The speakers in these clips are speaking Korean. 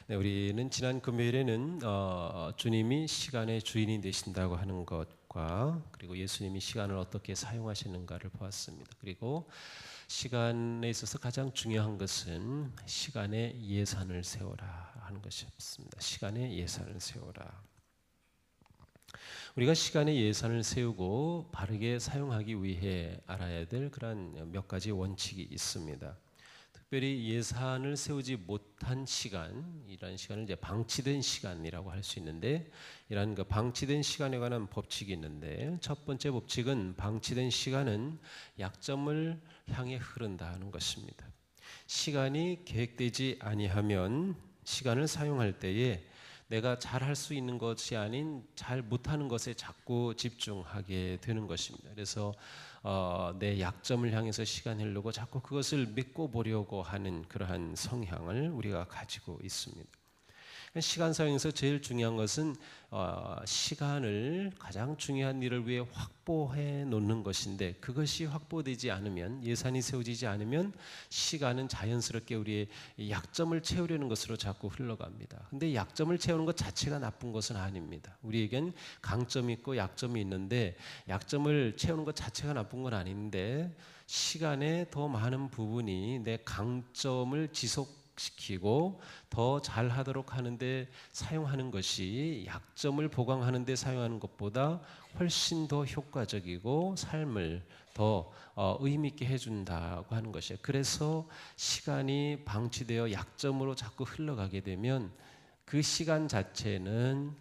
네, 우리는 지난 금요일에는 주님이 시간의 주인이 되신다고 하는 것과 그리고 예수님이 시간을 어떻게 사용하시는가를 보았습니다. 그리고 시간에 있어서 가장 중요한 것은 시간의 예산을 세워라 하는 것이었습니다. 시간의 예산을 세워라. 우리가 시간의 예산을 세우고 바르게 사용하기 위해 알아야 될 그런 몇 가지 원칙이 있습니다. 특별히 예산을 세우지 못한 시간, 이런 시간을 이제 방치된 시간이라고 할 수 있는데, 이런 그 방치된 시간에 관한 법칙이 있는데, 첫 번째 법칙은 방치된 시간은 약점을 향해 흐른다는 것입니다. 시간이 계획되지 아니하면 시간을 사용할 때에 내가 잘할 수 있는 것이 아닌 잘 못하는 것에 자꾸 집중하게 되는 것입니다. 그래서 내 약점을 향해서 시간을 흐르고 자꾸 그것을 메꿔 보려고 하는 그러한 성향을 우리가 가지고 있습니다. 시간 사용에서 제일 중요한 것은 시간을 가장 중요한 일을 위해 확보해 놓는 것인데, 그것이 확보되지 않으면, 예산이 세워지지 않으면 시간은 자연스럽게 우리의 약점을 채우려는 것으로 자꾸 흘러갑니다. 근데 약점을 채우는 것 자체가 나쁜 것은 아닙니다. 우리에겐 강점이 있고 약점이 있는데, 약점을 채우는 것 자체가 나쁜 건 아닌데, 시간의 더 많은 부분이 내 강점을 지속시키고 더 잘하도록 하는데 사용하는 것이 약점을 보강하는 데 사용하는 것보다 훨씬 더 효과적이고 삶을 더 의미 있게 해준다고 하는 것이에요. 그래서 시간이 방치되어 약점으로 자꾸 흘러가게 되면 그 시간 자체는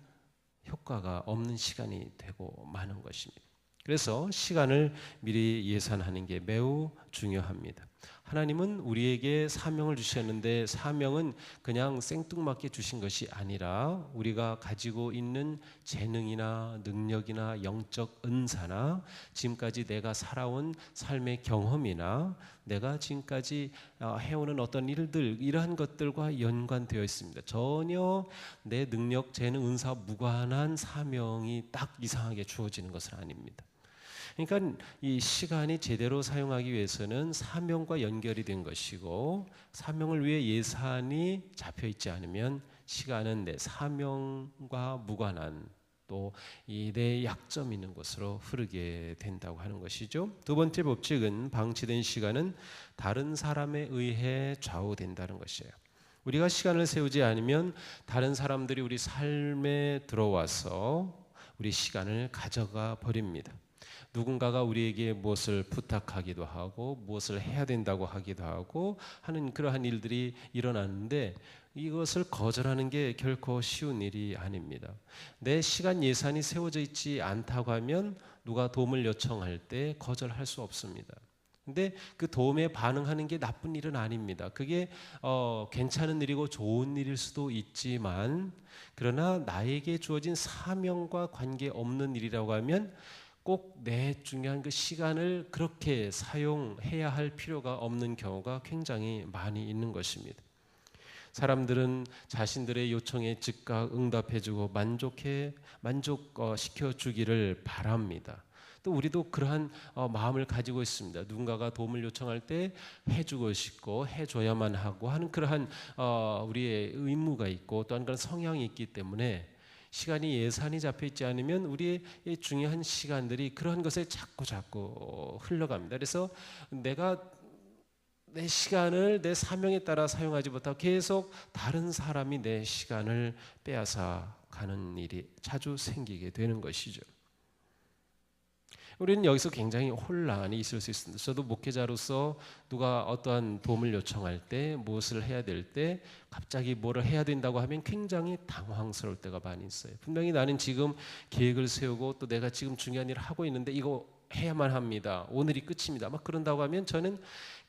효과가 없는 시간이 되고 마는 것입니다. 그래서 시간을 미리 예산하는 게 매우 중요합니다. 하나님은 우리에게 사명을 주셨는데, 사명은 그냥 생뚱맞게 주신 것이 아니라 우리가 가지고 있는 재능이나 능력이나 영적 은사나 지금까지 내가 살아온 삶의 경험이나 내가 지금까지 해오는 어떤 일들, 이러한 것들과 연관되어 있습니다. 전혀 내 능력, 재능, 은사와 무관한 사명이 딱 이상하게 주어지는 것은 아닙니다. 그러니까 이 시간이 제대로 사용하기 위해서는 사명과 연결이 된 것이고, 사명을 위해 예산이 잡혀 있지 않으면 시간은 내 사명과 무관한 또 이 내 약점 있는 것으로 흐르게 된다고 하는 것이죠. 두 번째 법칙은 방치된 시간은 다른 사람에 의해 좌우된다는 것이에요. 우리가 시간을 세우지 않으면 다른 사람들이 우리 삶에 들어와서 우리 시간을 가져가 버립니다. 누군가가 우리에게 무엇을 부탁하기도 하고 무엇을 해야 된다고 하기도 하고 하는 그러한 일들이 일어나는데, 이것을 거절하는 게 결코 쉬운 일이 아닙니다. 내 시간 예산이 세워져 있지 않다고 하면 누가 도움을 요청할 때 거절할 수 없습니다. 근데 그 도움에 반응하는 게 나쁜 일은 아닙니다. 그게 괜찮은 일이고 좋은 일일 수도 있지만, 그러나 나에게 주어진 사명과 관계없는 일이라고 하면 꼭 내 중요한 그 시간을 그렇게 사용해야 할 필요가 없는 경우가 굉장히 많이 있는 것입니다. 사람들은 자신들의 요청에 즉각 응답해주고 만족시켜 주기를 바랍니다. 또 우리도 그러한 마음을 가지고 있습니다. 누군가가 도움을 요청할 때 해주고 싶고 해줘야만 하고 하는 그러한 우리의 의무가 있고 또한 그런 성향이 있기 때문에, 시간이 예산이 잡혀 있지 않으면 우리의 중요한 시간들이 그런 것에 자꾸 흘러갑니다. 그래서 내가 내 시간을 내 사명에 따라 사용하지 못하고 계속 다른 사람이 내 시간을 빼앗아 가는 일이 자주 생기게 되는 것이죠. 우리는 여기서 굉장히 혼란이 있을 수 있습니다. 저도 목회자로서 누가 어떠한 도움을 요청할 때, 무엇을 해야 될 때 갑자기 뭐를 해야 된다고 하면 굉장히 당황스러울 때가 많이 있어요. 분명히 나는 지금 계획을 세우고 또 내가 지금 중요한 일을 하고 있는데 이거 해야만 합니다. 오늘이 끝입니다. 막 그런다고 하면 저는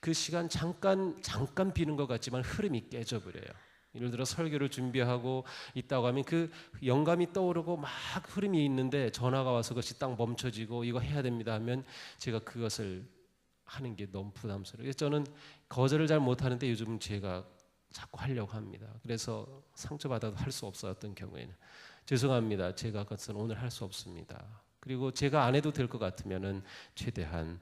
그 시간 잠깐 비는 것 같지만 흐름이 깨져버려요. 예를 들어 설교를 준비하고 있다고 하면 그 영감이 떠오르고 막 흐름이 있는데 전화가 와서 그것이 딱 멈춰지고 이거 해야 됩니다 하면 제가 그것을 하는 게 너무 부담스러워요. 저는 거절을 잘 못하는데 요즘 제가 자꾸 하려고 합니다. 그래서 상처받아도 할 수 없어요. 어떤 경우에는 죄송합니다. 제가 그것은 오늘 할 수 없습니다. 그리고 제가 안 해도 될 것 같으면은 최대한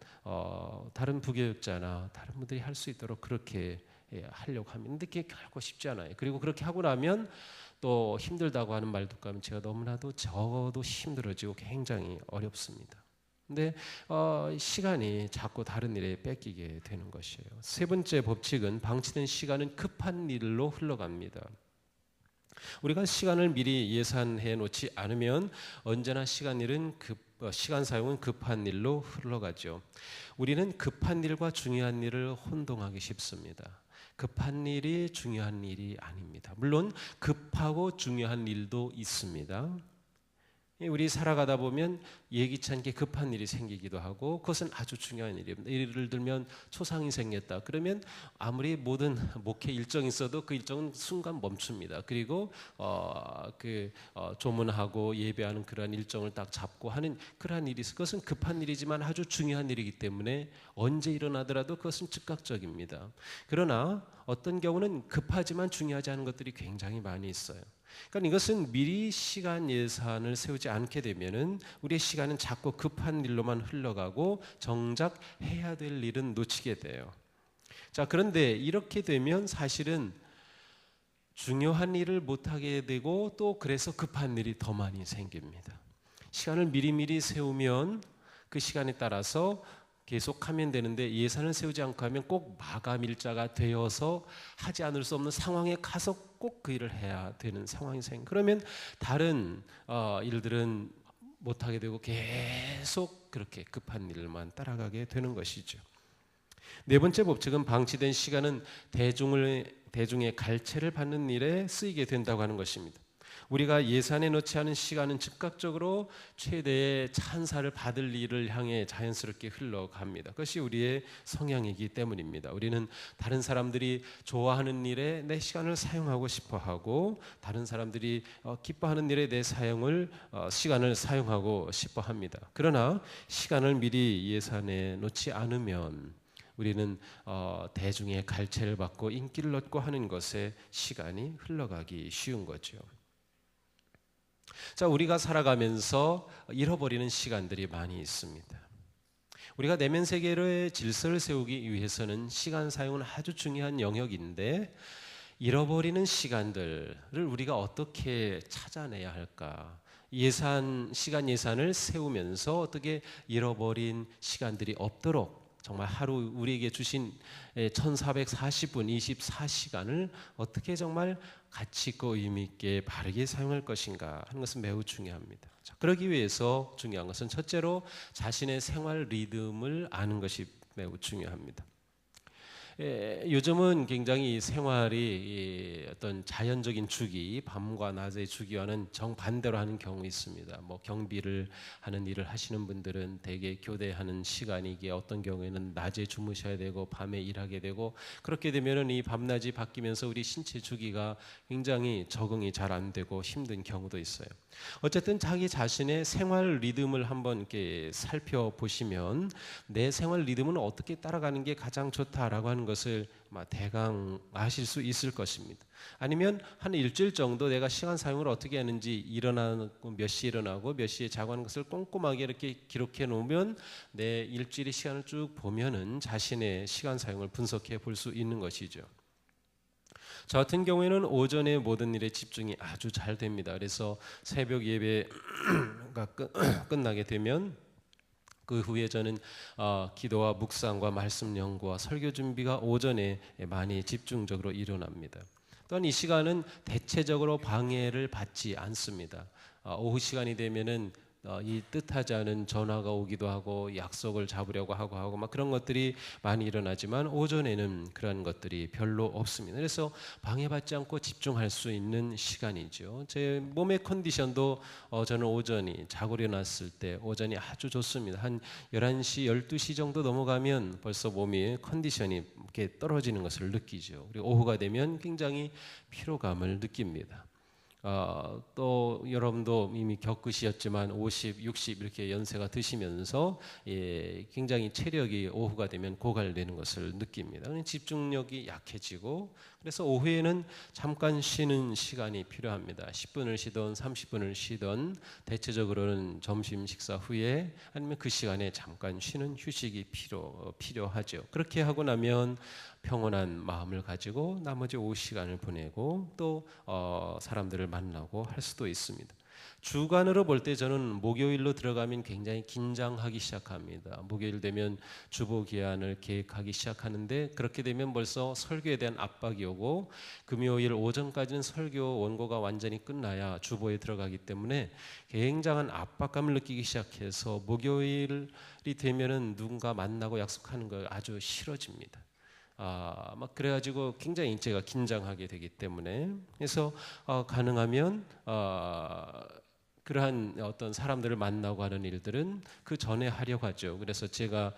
다른 부교육자나 다른 분들이 할 수 있도록 그렇게 하려고 합니다. 근데 그게 결코 쉽지 않아요. 그리고 그렇게 하고 나면 또 힘들다고 하는 말 듣고 하면 제가 너무나도 저도 힘들어지고 굉장히 어렵습니다. 근데 시간이 자꾸 다른 일에 뺏기게 되는 것이에요. 세 번째 법칙은 방치된 시간은 급한 일로 흘러갑니다. 우리가 시간을 미리 예산해 놓지 않으면 언제나 시간 사용은 급한 일로 흘러가죠. 우리는 급한 일과 중요한 일을 혼동하기 쉽습니다. 급한 일이 중요한 일이 아닙니다. 물론 급하고 중요한 일도 있습니다. 우리 살아가다 보면 예기치 않게 급한 일이 생기기도 하고 그것은 아주 중요한 일입니다. 예를 들면 초상이 생겼다. 그러면 아무리 모든 목회 일정이 있어도 그 일정은 순간 멈춥니다. 그리고 조문하고 예배하는 그러한 일정을 딱 잡고 하는 그러한 일이 있어요. 그것은 급한 일이지만 아주 중요한 일이기 때문에 언제 일어나더라도 그것은 즉각적입니다. 그러나 어떤 경우는 급하지만 중요하지 않은 것들이 굉장히 많이 있어요. 그러니까 이것은 미리 시간 예산을 세우지 않게 되면은 우리의 시간은 자꾸 급한 일로만 흘러가고 정작 해야 될 일은 놓치게 돼요. 자, 그런데 이렇게 되면 사실은 중요한 일을 못하게 되고 또 그래서 급한 일이 더 많이 생깁니다. 시간을 미리미리 세우면 그 시간에 따라서 계속하면 되는데 예산을 세우지 않고 하면 꼭 마감 일자가 되어서 하지 않을 수 없는 상황에 가서 꼭 그 일을 해야 되는 상황이 생겨. 그러면 다른 일들은 못하게 되고 계속 그렇게 급한 일만 따라가게 되는 것이죠. 네 번째 법칙은 방치된 시간은 대중의 갈채를 받는 일에 쓰이게 된다고 하는 것입니다. 우리가 예산에 넣지 않은 시간은 즉각적으로 최대의 찬사를 받을 일을 향해 자연스럽게 흘러갑니다. 그것이 우리의 성향이기 때문입니다. 우리는 다른 사람들이 좋아하는 일에 내 시간을 사용하고 싶어하고 다른 사람들이 기뻐하는 일에 내 시간을 사용하고 싶어합니다. 그러나 시간을 미리 예산에 넣지 않으면 우리는 대중의 갈채를 받고 인기를 얻고 하는 것에 시간이 흘러가기 쉬운 거죠. 자, 우리가 살아가면서 잃어버리는 시간들이 많이 있습니다. 우리가 내면 세계의 질서를 세우기 위해서는 시간 사용은 아주 중요한 영역인데 잃어버리는 시간들을 우리가 어떻게 찾아내야 할까? 시간 예산을 세우면서 어떻게 잃어버린 시간들이 없도록 정말 하루 우리에게 주신 1440분 24시간을 어떻게 정말 가치 있고 의미 있게 바르게 사용할 것인가 하는 것은 매우 중요합니다. 자, 그러기 위해서 중요한 것은 첫째로 자신의 생활 리듬을 아는 것이 매우 중요합니다. 요즘은 굉장히 생활이 어떤 자연적인 주기, 밤과 낮의 주기와는 정반대로 하는 경우 있습니다. 뭐 경비를 하는 일을 하시는 분들은 대개 교대하는 시간이 이게 어떤 경우에는 낮에 주무셔야 되고 밤에 일하게 되고 그렇게 되면은 이 밤낮이 바뀌면서 우리 신체 주기가 굉장히 적응이 잘 안 되고 힘든 경우도 있어요. 어쨌든 자기 자신의 생활 리듬을 한번 이렇게 살펴보시면 내 생활 리듬은 어떻게 따라가는 게 가장 좋다라고 하는 것을 대강 아실 수 있을 것입니다. 아니면 한 일주일 정도 내가 시간 사용을 어떻게 하는지 일어나고 몇 시에 일어나고 몇 시에 자고 하는 것을 꼼꼼하게 이렇게 기록해 놓으면 내 일주일의 시간을 쭉 보면은 자신의 시간 사용을 분석해 볼 수 있는 것이죠. 저 같은 경우에는 오전에 모든 일에 집중이 아주 잘 됩니다. 그래서 새벽 예배가 끝나게 되면 그 후에 저는 기도와 묵상과 말씀 연구와 설교 준비가 오전에 많이 집중적으로 일어납니다. 또한 이 시간은 대체적으로 방해를 받지 않습니다. 오후 시간이 되면은 이 뜻하지 않은 전화가 오기도 하고 약속을 잡으려고 하고 막 그런 것들이 많이 일어나지만 오전에는 그런 것들이 별로 없습니다. 그래서 방해받지 않고 집중할 수 있는 시간이죠. 제 몸의 컨디션도 저는 오전이 자고 일어났을 때 오전이 아주 좋습니다. 한 11시, 12시 정도 넘어가면 벌써 몸이 컨디션이 이렇게 떨어지는 것을 느끼죠. 그리고 오후가 되면 굉장히 피로감을 느낍니다. 또 여러분도 이미 겪으셨지만 50, 60 이렇게 연세가 드시면서 굉장히 체력이 오후가 되면 고갈되는 것을 느낍니다. 집중력이 약해지고 그래서 오후에는 잠깐 쉬는 시간이 필요합니다. 10분을 쉬던 30분을 쉬던 대체적으로는 점심 식사 후에 아니면 그 시간에 잠깐 쉬는 휴식이 필요하죠. 그렇게 하고 나면 평온한 마음을 가지고 나머지 오후 시간을 보내고 또 사람들을 만나고 할 수도 있습니다. 주간으로 볼 때 저는 목요일로 들어가면 굉장히 긴장하기 시작합니다. 목요일 되면 주보 기한을 계획하기 시작하는데 그렇게 되면 벌써 설교에 대한 압박이 오고 금요일 오전까지는 설교 원고가 완전히 끝나야 주보에 들어가기 때문에 굉장한 압박감을 느끼기 시작해서 목요일이 되면은 누군가 만나고 약속하는 거 아주 싫어집니다. 막 그래가지고 굉장히 제가 긴장하게 되기 때문에 그래서 가능하면 그러한 어떤 사람들을 만나고 하는 일들은 그 전에 하려고 하죠. 그래서 제가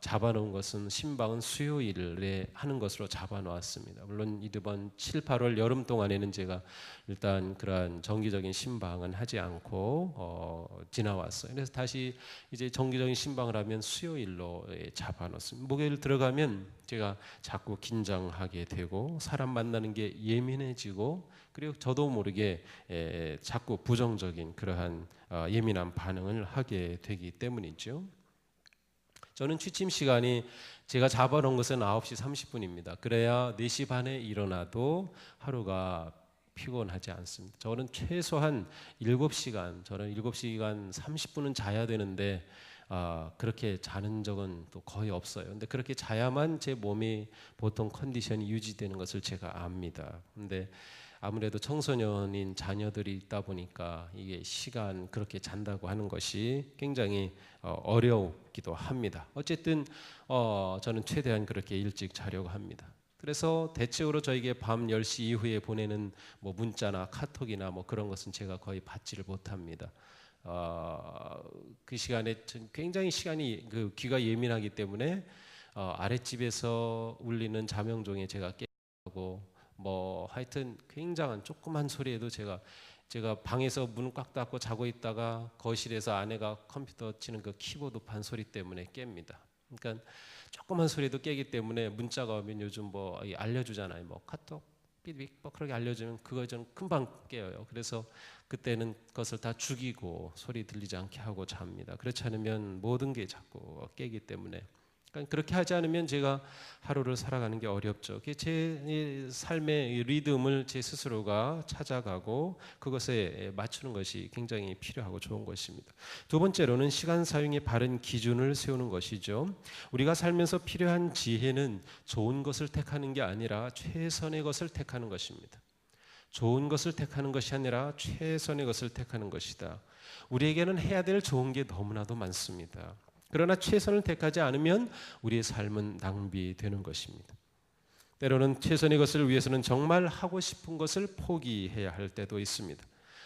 잡아놓은 것은 신방은 수요일에 하는 것으로 잡아놓았습니다. 물론 이번 7, 8월 여름 동안에는 제가 일단 그러한 정기적인 신방은 하지 않고 지나왔어요. 그래서 다시 이제 정기적인 신방을 하면 수요일로 잡아놓습니다. 목요일 들어가면 제가 자꾸 긴장하게 되고 사람 만나는 게 예민해지고 그리고 저도 모르게 자꾸 부정적인 그러한 예민한 반응을 하게 되기 때문이죠. 저는 취침 시간이 제가 잡아놓은 것은 9시 30분입니다. 그래야 4시 반에 일어나도 하루가 피곤하지 않습니다. 저는 최소한 7시간, 저는 7시간 30분은 자야 되는데 그렇게 자는 적은 또 거의 없어요. 근데 그렇게 자야만 제 몸이 보통 컨디션이 유지되는 것을 제가 압니다. 근데 아무래도 청소년인 자녀들이 있다 보니까 이게 시간 그렇게 잔다고 하는 것이 굉장히 어렵기도 합니다. 어쨌든 저는 최대한 그렇게 일찍 자려고 합니다. 그래서 대체로 저에게 밤 10시 이후에 보내는 뭐 문자나 카톡이나 뭐 그런 것은 제가 거의 받지를 못합니다. 그 시간에 굉장히 시간이 그 귀가 예민하기 때문에 아랫집에서 울리는 자명종에 제가 깨고 뭐 하여튼 굉장한 조그만 소리에도 제가 방에서 문을 꽉 닫고 자고 있다가 거실에서 아내가 컴퓨터 치는 그 키보드판 소리 때문에 깹니다. 그러니까 조그만 소리도 깨기 때문에 문자가 오면 요즘 뭐 알려주잖아요. 뭐 카톡 삐빅 뭐 그렇게 알려주면 그거 좀 금방 깨어요. 그래서 그때는 그것을 다 죽이고 소리 들리지 않게 하고 잡니다. 그렇지 않으면 모든 게 자꾸 깨기 때문에 그렇게 하지 않으면 제가 하루를 살아가는 게 어렵죠. 제 삶의 리듬을 제 스스로가 찾아가고 그것에 맞추는 것이 굉장히 필요하고 좋은 것입니다. 두 번째로는 시간 사용의 바른 기준을 세우는 것이죠. 우리가 살면서 필요한 지혜는 좋은 것을 택하는 게 아니라 최선의 것을 택하는 것입니다. 좋은 것을 택하는 것이 아니라 최선의 것을 택하는 것이다. 우리에게는 해야 될 좋은 게 너무나도 많습니다. 그러나 최선을 택하지 않으면 우리의 삶은 낭비되는 것입니다. 때로는 최선의 것을 위해서는 정말 하고 싶은 것을 포기해야 할 때도 있습니다.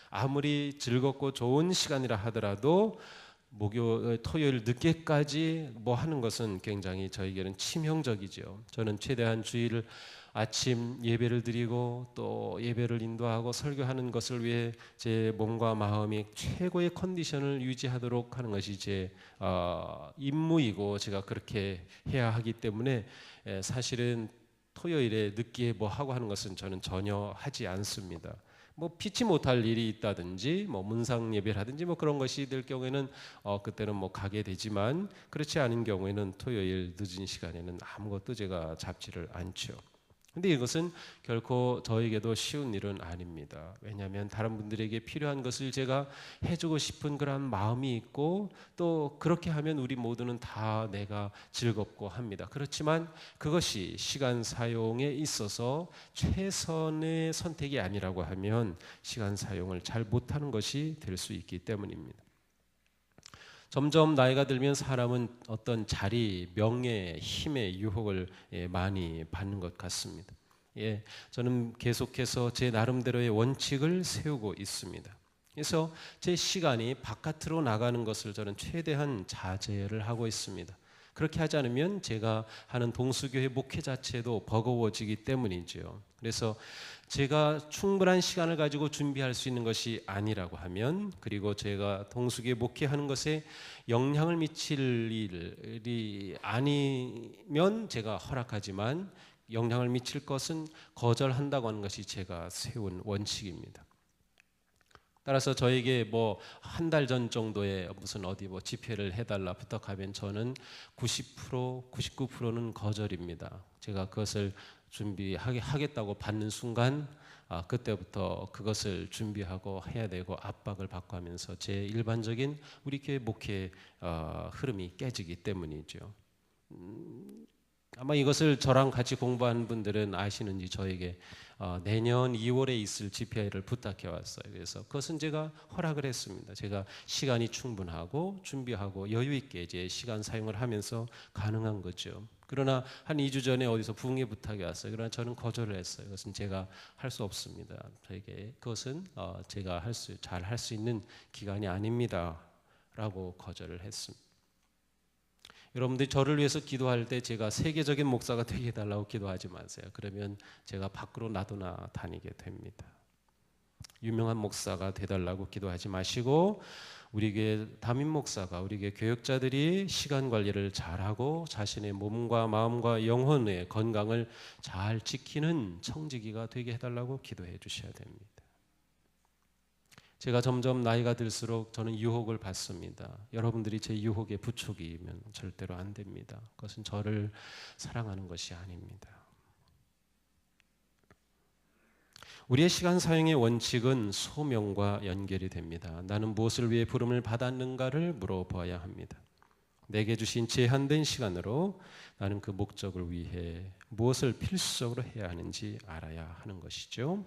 아무리 즐겁고 좋은 시간이라 하더라도 토요일 늦게까지 뭐 하는 것은 굉장히 저에게는 치명적이죠. 저는 최대한 주일 아침 예배를 드리고 또 예배를 인도하고 설교하는 것을 위해 제 몸과 마음이 최고의 컨디션을 유지하도록 하는 것이 제 임무이고 제가 그렇게 해야 하기 때문에 사실은 토요일에 늦게 뭐 하고 하는 것은 저는 전혀 하지 않습니다. 뭐 피치 못할 일이 있다든지 뭐 문상 예배를 하든지 뭐 그런 것이 될 경우에는 그때는 뭐 가게 되지만 그렇지 않은 경우에는 토요일 늦은 시간에는 아무것도 제가 잡지를 않죠. 근데 이것은 결코 저에게도 쉬운 일은 아닙니다. 왜냐하면 다른 분들에게 필요한 것을 제가 해주고 싶은 그런 마음이 있고 또 그렇게 하면 우리 모두는 다 내가 즐겁고 합니다. 그렇지만 그것이 시간 사용에 있어서 최선의 선택이 아니라고 하면 시간 사용을 잘 못하는 것이 될 수 있기 때문입니다. 점점 나이가 들면 사람은 어떤 자리, 명예, 힘의 유혹을 많이 받는 것 같습니다. 저는 계속해서 제 나름대로의 원칙을 세우고 있습니다. 그래서 제 시간이 바깥으로 나가는 것을 저는 최대한 자제를 하고 있습니다. 그렇게 하지 않으면 제가 하는 동수교회 목회 자체도 버거워지기 때문이죠. 그래서 제가 충분한 시간을 가지고 준비할 수 있는 것이 아니라고 하면 그리고 제가 동수교회 목회하는 것에 영향을 미칠 일이 아니면 제가 허락하지만 영향을 미칠 것은 거절한다고 하는 것이 제가 세운 원칙입니다. 따라서 저에게 뭐 한 달 전 정도에 무슨 어디 뭐 집회를 해달라 부탁하면 저는 90%, 99%는 거절입니다. 제가 그것을 준비하겠다고 받는 순간 그때부터 그것을 준비하고 해야 되고 압박을 받고 하면서 제 일반적인 우리 교회 목회 흐름이 깨지기 때문이죠. 아마 이것을 저랑 같이 공부하는 분들은 아시는지 저에게 내년 2월에 있을 집회를 부탁해 왔어요. 그래서 그것은 제가 허락을 했습니다. 제가 시간이 충분하고 준비하고 여유 있게 이제 시간 사용을 하면서 가능한 거죠. 그러나 한 2주 전에 어디서 부흥회 부탁이 왔어요. 그러나 저는 거절을 했어요. 그것은 제가 할 수 없습니다. 저에게 그것은 제가 잘 할 수 있는 기간이 아닙니다라고 거절을 했습니다. 여러분들이 저를 위해서 기도할 때 제가 세계적인 목사가 되게 해달라고 기도하지 마세요. 그러면 제가 밖으로 나도나 다니게 됩니다. 유명한 목사가 되달라고 기도하지 마시고 우리 교회 담임 목사가 우리 교회 교역자들이 시간 관리를 잘하고 자신의 몸과 마음과 영혼의 건강을 잘 지키는 청지기가 되게 해달라고 기도해 주셔야 됩니다. 제가 점점 나이가 들수록 저는 유혹을 받습니다. 여러분들이 제 유혹의 부촉이면 절대로 안 됩니다. 그것은 저를 사랑하는 것이 아닙니다. 우리의 시간 사용의 원칙은 소명과 연결이 됩니다. 나는 무엇을 위해 부름을 받았는가를 물어봐야 합니다. 내게 주신 제한된 시간으로 나는 그 목적을 위해 무엇을 필수적으로 해야 하는지 알아야 하는 것이죠.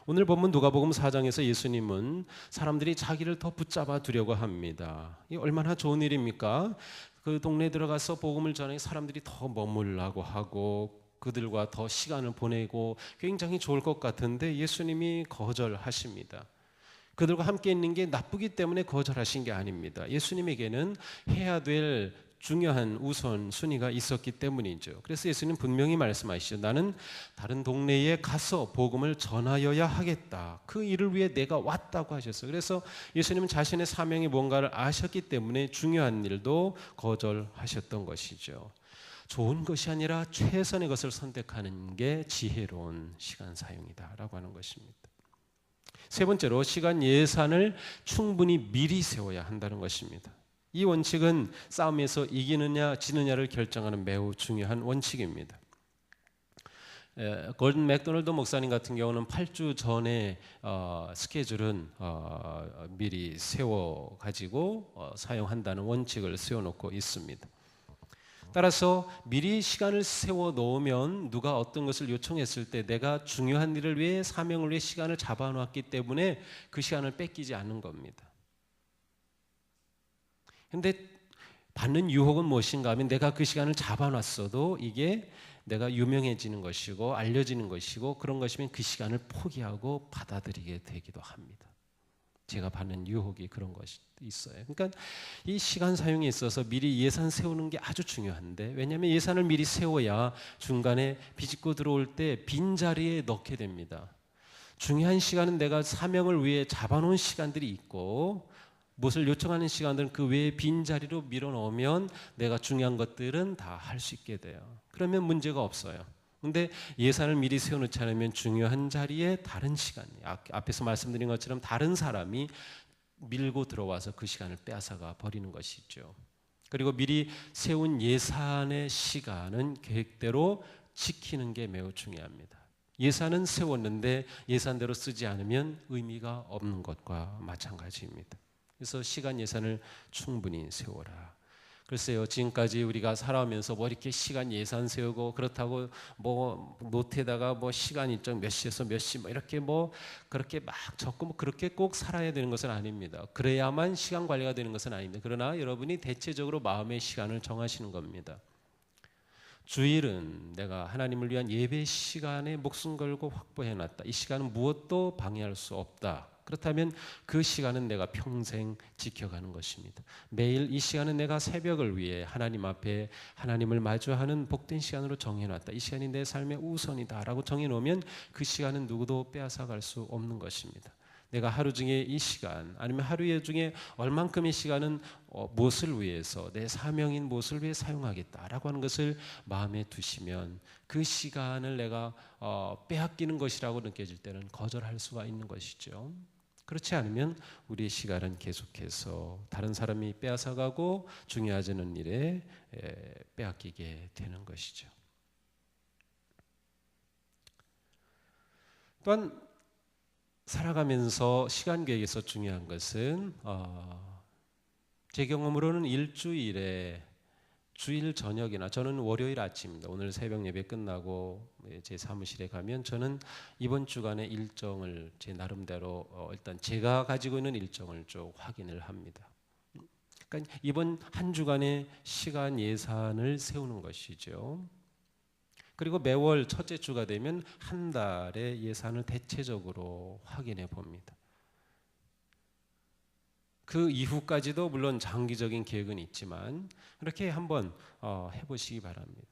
오늘 본문 누가복음 4장에서 예수님은 사람들이 자기를 더 붙잡아 두려고 합니다. 이 얼마나 좋은 일입니까? 그 동네에 들어가서 복음을 전해 사람들이 더 머물라고 하고 그들과 더 시간을 보내고 굉장히 좋을 것 같은데 예수님이 거절하십니다. 그들과 함께 있는 게 나쁘기 때문에 거절하신 게 아닙니다. 예수님에게는 해야 될 중요한 우선순위가 있었기 때문이죠. 그래서 예수님 분명히 말씀하시죠. 나는 다른 동네에 가서 복음을 전하여야 하겠다. 그 일을 위해 내가 왔다고 하셨어요. 그래서 예수님은 자신의 사명이 뭔가를 아셨기 때문에 중요한 일도 거절하셨던 것이죠. 좋은 것이 아니라 최선의 것을 선택하는 게 지혜로운 시간 사용이다라고 하는 것입니다. 세 번째로 시간 예산을 충분히 미리 세워야 한다는 것입니다. 이 원칙은 싸움에서 이기느냐 지느냐를 결정하는 매우 중요한 원칙입니다. 골든 맥도널드 목사님 같은 경우는 8주 전에 스케줄은 미리 세워가지고 사용한다는 원칙을 세워놓고 있습니다. 따라서 미리 시간을 세워 놓으면 누가 어떤 것을 요청했을 때 내가 중요한 일을 위해 사명을 위해 시간을 잡아놓았기 때문에 그 시간을 뺏기지 않는 겁니다. 근데 받는 유혹은 무엇인가 하면 내가 그 시간을 잡아놨어도 이게 내가 유명해지는 것이고 알려지는 것이고 그런 것이면 그 시간을 포기하고 받아들이게 되기도 합니다. 제가 받는 유혹이 그런 것이 있어요. 그러니까 이 시간 사용에 있어서 미리 예산 세우는 게 아주 중요한데 왜냐하면 예산을 미리 세워야 중간에 비집고 들어올 때 빈자리에 넣게 됩니다. 중요한 시간은 내가 사명을 위해 잡아놓은 시간들이 있고 무엇을 요청하는 시간들은 그 외에 빈자리로 밀어넣으면 내가 중요한 것들은 다 할 수 있게 돼요. 그러면 문제가 없어요. 근데 예산을 미리 세워놓지 않으면 중요한 자리에 다른 시간이 앞에서 말씀드린 것처럼 다른 사람이 밀고 들어와서 그 시간을 빼앗아가 버리는 것이죠. 그리고 미리 세운 예산의 시간은 계획대로 지키는 게 매우 중요합니다. 예산은 세웠는데 예산대로 쓰지 않으면 의미가 없는 것과 마찬가지입니다. 그래서 시간 예산을 충분히 세워라. 글쎄요, 지금까지 우리가 살아오면서 뭐 이렇게 시간 예산 세우고 그렇다고 뭐 노트에다가 뭐 시간 일정 몇 시에서 몇 시 뭐 이렇게 뭐 그렇게 막 적고 뭐 그렇게 꼭 살아야 되는 것은 아닙니다. 그래야만 시간 관리가 되는 것은 아닙니다. 그러나 여러분이 대체적으로 마음의 시간을 정하시는 겁니다. 주일은 내가 하나님을 위한 예배 시간에 목숨 걸고 확보해놨다. 이 시간은 무엇도 방해할 수 없다. 그렇다면 그 시간은 내가 평생 지켜가는 것입니다. 매일 이 시간은 내가 새벽을 위해 하나님 앞에 하나님을 마주하는 복된 시간으로 정해놨다. 이 시간이 내 삶의 우선이다 라고 정해놓으면 그 시간은 누구도 빼앗아갈 수 없는 것입니다. 내가 하루 중에 이 시간 아니면 하루 중에 얼만큼의 시간은 무엇을 위해서 내 사명인 무엇을 위해 사용하겠다라고 하는 것을 마음에 두시면 그 시간을 내가 빼앗기는 것이라고 느껴질 때는 거절할 수가 있는 것이죠. 그렇지 않으면 우리의 시간은 계속해서 다른 사람이 빼앗아가고 중요하지 않은 일에 빼앗기게 되는 것이죠. 또한 살아가면서 시간 계획에서 중요한 것은 제 경험으로는 일주일에 주일 저녁이나 저는 월요일 아침입니다. 오늘 새벽 예배 끝나고 제 사무실에 가면 저는 이번 주간의 일정을 제 나름대로 일단 제가 가지고 있는 일정을 쭉 확인을 합니다. 그러니까 이번 한 주간의 시간 예산을 세우는 것이죠. 그리고 매월 첫째 주가 되면 한 달의 예산을 대체적으로 확인해 봅니다. 그 이후까지도 물론 장기적인 계획은 있지만 그렇게 한번 해보시기 바랍니다.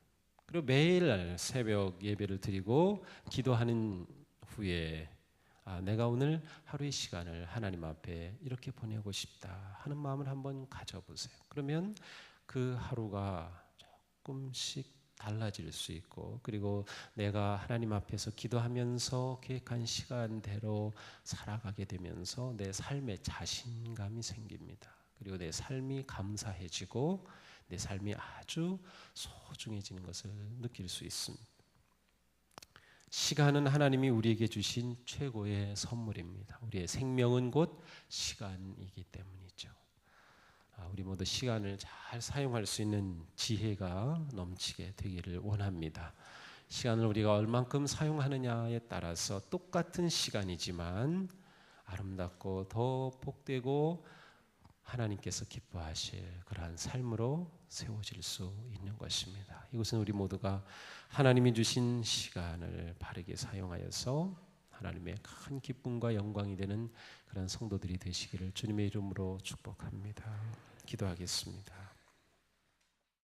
그리고 매일 새벽 예배를 드리고 기도하는 후에 내가 오늘 하루의 시간을 하나님 앞에 이렇게 보내고 싶다 하는 마음을 한번 가져보세요. 그러면 그 하루가 조금씩 달라질 수 있고 그리고 내가 하나님 앞에서 기도하면서 계획한 시간대로 살아가게 되면서 내 삶에 자신감이 생깁니다. 그리고 내 삶이 감사해지고 내 삶이 아주 소중해지는 것을 느낄 수 있습니다. 시간은 하나님이 우리에게 주신 최고의 선물입니다. 우리의 생명은 곧 시간이기 때문이죠. 우리 모두 시간을 잘 사용할 수 있는 지혜가 넘치게 되기를 원합니다. 시간을 우리가 얼만큼 사용하느냐에 따라서 똑같은 시간이지만 아름답고 더 복되고 하나님께서 기뻐하실 그러한 삶으로 세워질 수 있는 것입니다. 이것은 우리 모두가 하나님이 주신 시간을 바르게 사용하여서 하나님의 큰 기쁨과 영광이 되는 그런 성도들이 되시기를 주님의 이름으로 축복합니다. 기도하겠습니다.